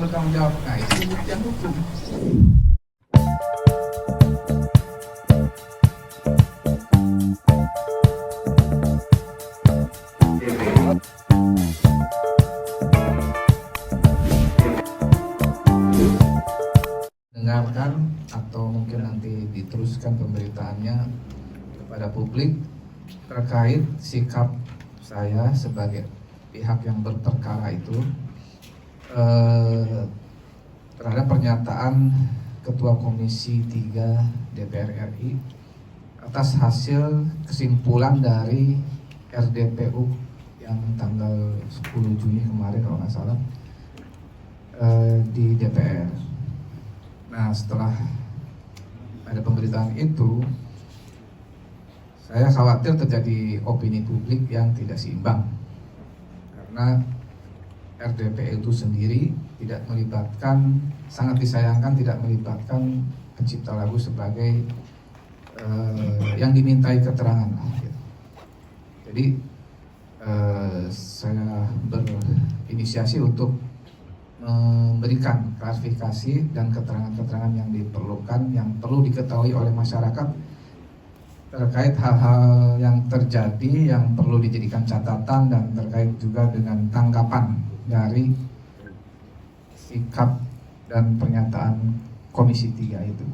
bertanggung jawab. Nah, itu pembuktian hukum. Dengarkan atau mungkin nanti diteruskan pemberitaannya kepada publik terkait sikap saya sebagai pihak yang berperkara itu terhadap pernyataan Ketua Komisi 3 DPR RI atas hasil kesimpulan dari RDPU yang tanggal 10 Juni kemarin kalau nggak salah di DPR. Nah, setelah ada pemberitaan itu, saya khawatir terjadi opini publik yang tidak seimbang karena RDPU itu sendiri tidak melibatkan, sangat disayangkan tidak melibatkan pencipta lagu sebagai yang dimintai keterangan. Jadi saya berinisiasi untuk memberikan klarifikasi dan keterangan-keterangan yang diperlukan, yang perlu diketahui oleh masyarakat terkait hal-hal yang terjadi yang perlu dijadikan catatan dan terkait juga dengan tanggapan dari sikap dan pernyataan Komisi 3 itu.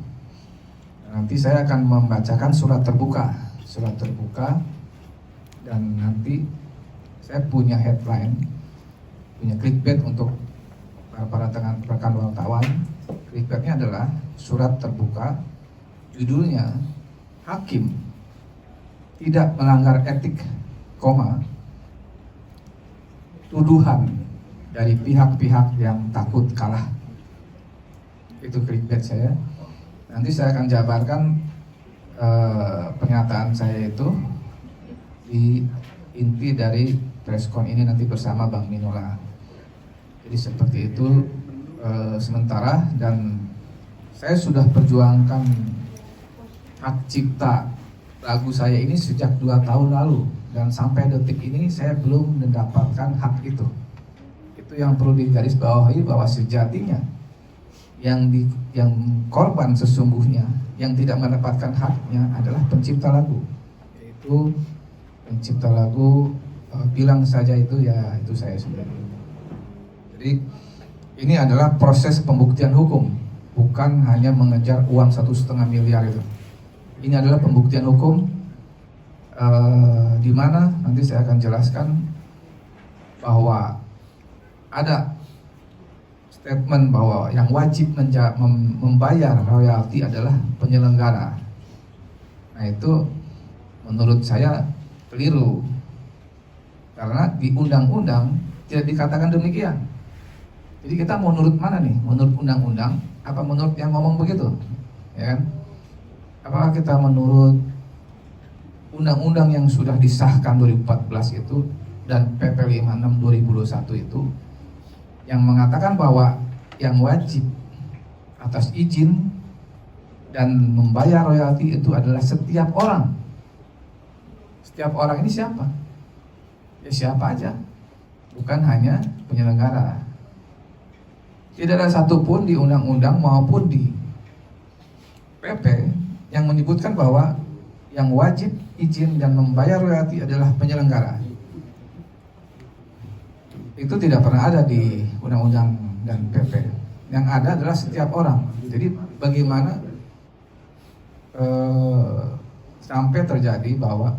Nanti saya akan membacakan surat terbuka dan nanti saya punya headline, punya clickbait untuk para rekan wartawan. Clickbaitnya adalah surat terbuka, judulnya Hakim tidak melanggar etik, tuduhan dari pihak-pihak yang takut kalah. Itu clickbait saya. Nanti saya akan jabarkan pernyataan saya itu di inti dari preskon ini nanti bersama Bang Minola. Jadi seperti itu sementara, dan saya sudah perjuangkan hak cipta lagu saya ini sejak 2 tahun lalu, dan sampai detik ini saya belum mendapatkan hak itu. Itu yang perlu digarisbawahi, bahwa sejatinya yang korban sesungguhnya yang tidak mendapatkan haknya adalah pencipta lagu, yaitu pencipta lagu bilang saja itu ya itu saya sendiri. Jadi ini adalah proses pembuktian hukum, bukan hanya mengejar uang 1,5 miliar itu. Ini adalah pembuktian hukum di mana nanti saya akan jelaskan bahwa ada statement bahwa yang wajib membayar royalti adalah penyelenggara. Nah, itu menurut saya keliru, karena di undang-undang tidak dikatakan demikian. Jadi kita mau nurut mana nih? Menurut undang-undang apa menurut yang ngomong begitu? Ya kan? Apakah kita menurut undang-undang yang sudah disahkan 2014 itu dan PP 56 2021 itu yang mengatakan bahwa yang wajib atas izin dan membayar royalti itu adalah setiap orang. Setiap orang ini siapa? Ya siapa aja, bukan hanya penyelenggara. Tidak ada satupun di undang-undang maupun di PP yang menyebutkan bahwa yang wajib izin dan membayar royalti adalah penyelenggara. Itu tidak pernah ada di undang-undang dan PP. Yang ada adalah setiap orang. Jadi bagaimana sampai terjadi bahwa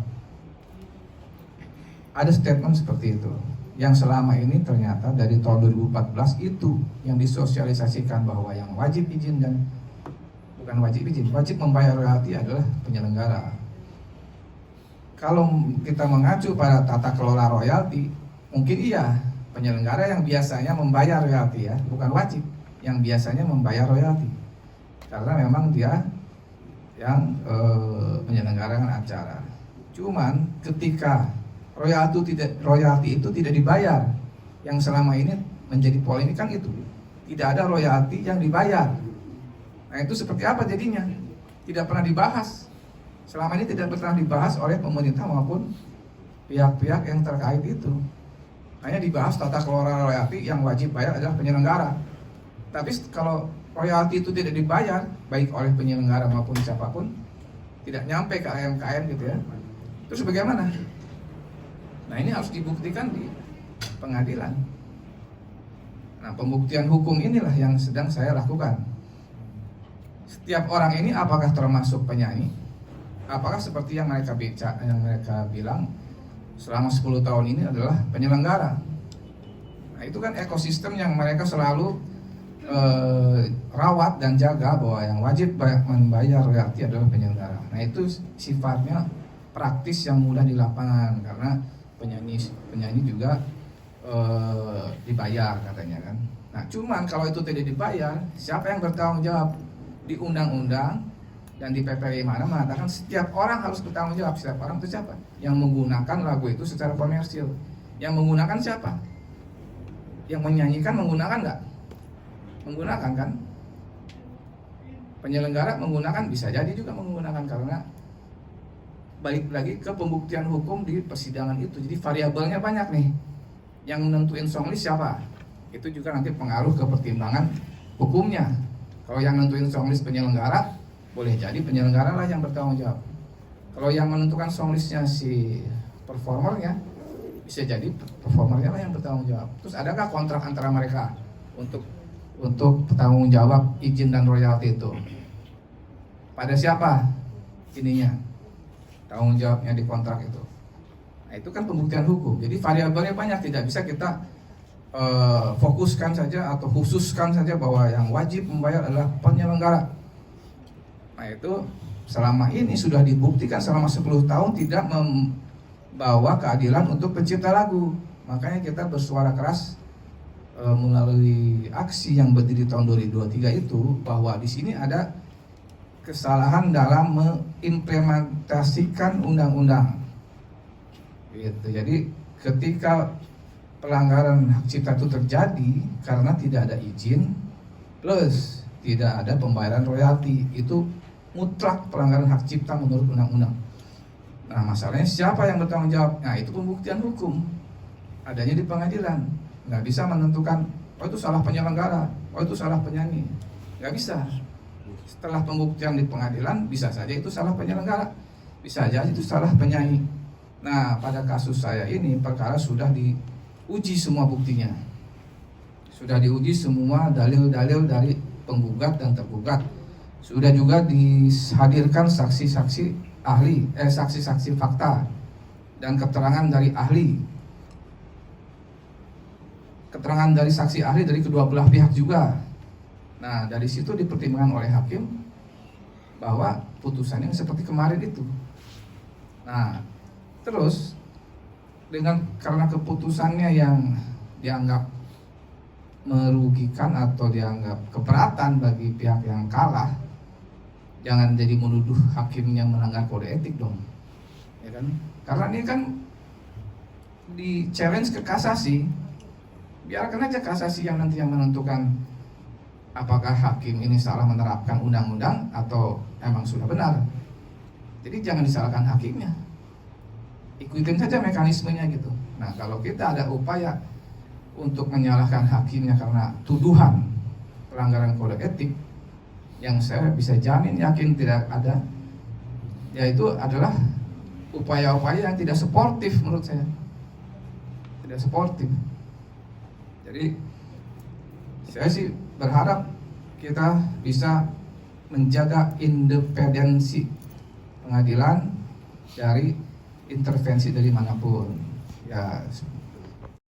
ada statement seperti itu, yang selama ini ternyata dari tahun 2014 itu yang disosialisasikan bahwa yang wajib izin dan bukan wajib izin, wajib membayar royalti adalah penyelenggara. Kalau kita mengacu pada tata kelola royalti, mungkin iya penyelenggara yang biasanya membayar royalti ya, bukan wajib yang biasanya membayar royalti, karena memang dia yang menyelenggarakan acara. Cuman ketika royalti itu tidak dibayar, yang selama ini menjadi polemik kan itu, tidak ada royalti yang dibayar. Nah, itu seperti apa jadinya? Tidak pernah dibahas. Selama ini tidak pernah dibahas oleh pemerintah maupun pihak-pihak yang terkait itu. Hanya dibahas tata kelola royalti, yang wajib bayar adalah penyelenggara. Tapi kalau royalti itu tidak dibayar, baik oleh penyelenggara maupun siapapun, tidak nyampe ke AMKM gitu ya, terus bagaimana? Nah ini harus dibuktikan di pengadilan. Nah pembuktian hukum inilah yang sedang saya lakukan. Setiap orang ini apakah termasuk penyanyi? Apakah seperti yang mereka bilang selama 10 tahun ini adalah penyelenggara? Nah itu kan ekosistem yang mereka selalu rawat dan jaga, bahwa yang wajib membayar royalti adalah penyelenggara. Nah itu sifatnya praktis yang mudah di lapangan, karena penyanyi juga dibayar katanya kan. Nah cuman kalau itu tidak dibayar, siapa yang bertanggung jawab? Di undang-undang dan di PPI mana mengatakan setiap orang harus bertanggung jawab. Setiap orang itu siapa? Yang menggunakan lagu itu secara komersil. Yang menggunakan siapa? Yang menyanyikan menggunakan nggak? Menggunakan kan? Penyelenggara menggunakan, bisa jadi juga menggunakan, karena balik lagi ke pembuktian hukum di persidangan itu. Jadi variabelnya banyak nih. Yang menentuin songlist siapa? Itu juga nanti pengaruh ke pertimbangan hukumnya. Kalau yang menentuin songlist penyelenggara, boleh jadi penyelenggara lah yang bertanggung jawab. Kalau yang menentukan songlistnya si performernya, bisa jadi performernya lah yang bertanggung jawab. Terus adakah kontrak antara mereka untuk bertanggung jawab izin dan royalti itu? Pada siapa ininya? Tanggung jawabnya di kontrak itu. Nah itu kan pembuktian hukum. Jadi variabelnya banyak, tidak bisa kita fokuskan saja atau khususkan saja bahwa yang wajib membayar adalah penyelenggara. Nah itu selama ini sudah dibuktikan selama 10 tahun tidak membawa keadilan untuk pencipta lagu. Makanya kita bersuara keras melalui aksi yang berdiri tahun 2023 itu, bahwa di sini ada kesalahan dalam mengimplementasikan undang-undang. Gitu. Jadi ketika pelanggaran hak cipta itu terjadi karena tidak ada izin plus tidak ada pembayaran royalti, itu mutlak pelanggaran hak cipta menurut undang-undang. Nah masalahnya siapa yang bertanggung jawab? Nah itu pembuktian hukum adanya di pengadilan. Nggak bisa menentukan oh itu salah penyelenggara, oh itu salah penyanyi, nggak bisa. Setelah pembuktian di pengadilan bisa saja itu salah penyelenggara, bisa saja itu salah penyanyi. Nah pada kasus saya ini perkara sudah diuji semua buktinya, sudah diuji semua dalil-dalil dari penggugat dan tergugat, sudah juga dihadirkan saksi-saksi ahli, saksi-saksi fakta dan keterangan dari ahli, keterangan dari saksi ahli dari kedua belah pihak juga. Nah dari situ dipertimbangkan oleh hakim bahwa putusannya seperti kemarin itu. Nah terus karena keputusannya yang dianggap merugikan atau dianggap keberatan bagi pihak yang kalah, jangan jadi menuduh hakim yang melanggar kode etik dong, ya kan? Karena ini kan di challenge ke kasasi, biarkan aja kasasi yang nanti yang menentukan apakah hakim ini salah menerapkan undang-undang atau emang sudah benar. Jadi jangan disalahkan hakimnya, ikutin saja mekanismenya gitu. Nah kalau kita ada upaya untuk menyalahkan hakimnya karena tuduhan pelanggaran kode etik, yang saya bisa jamin yakin tidak ada, yaitu adalah upaya-upaya yang tidak sportif menurut saya, tidak sportif. Jadi saya sih berharap kita bisa menjaga independensi pengadilan dari intervensi dari manapun. Ya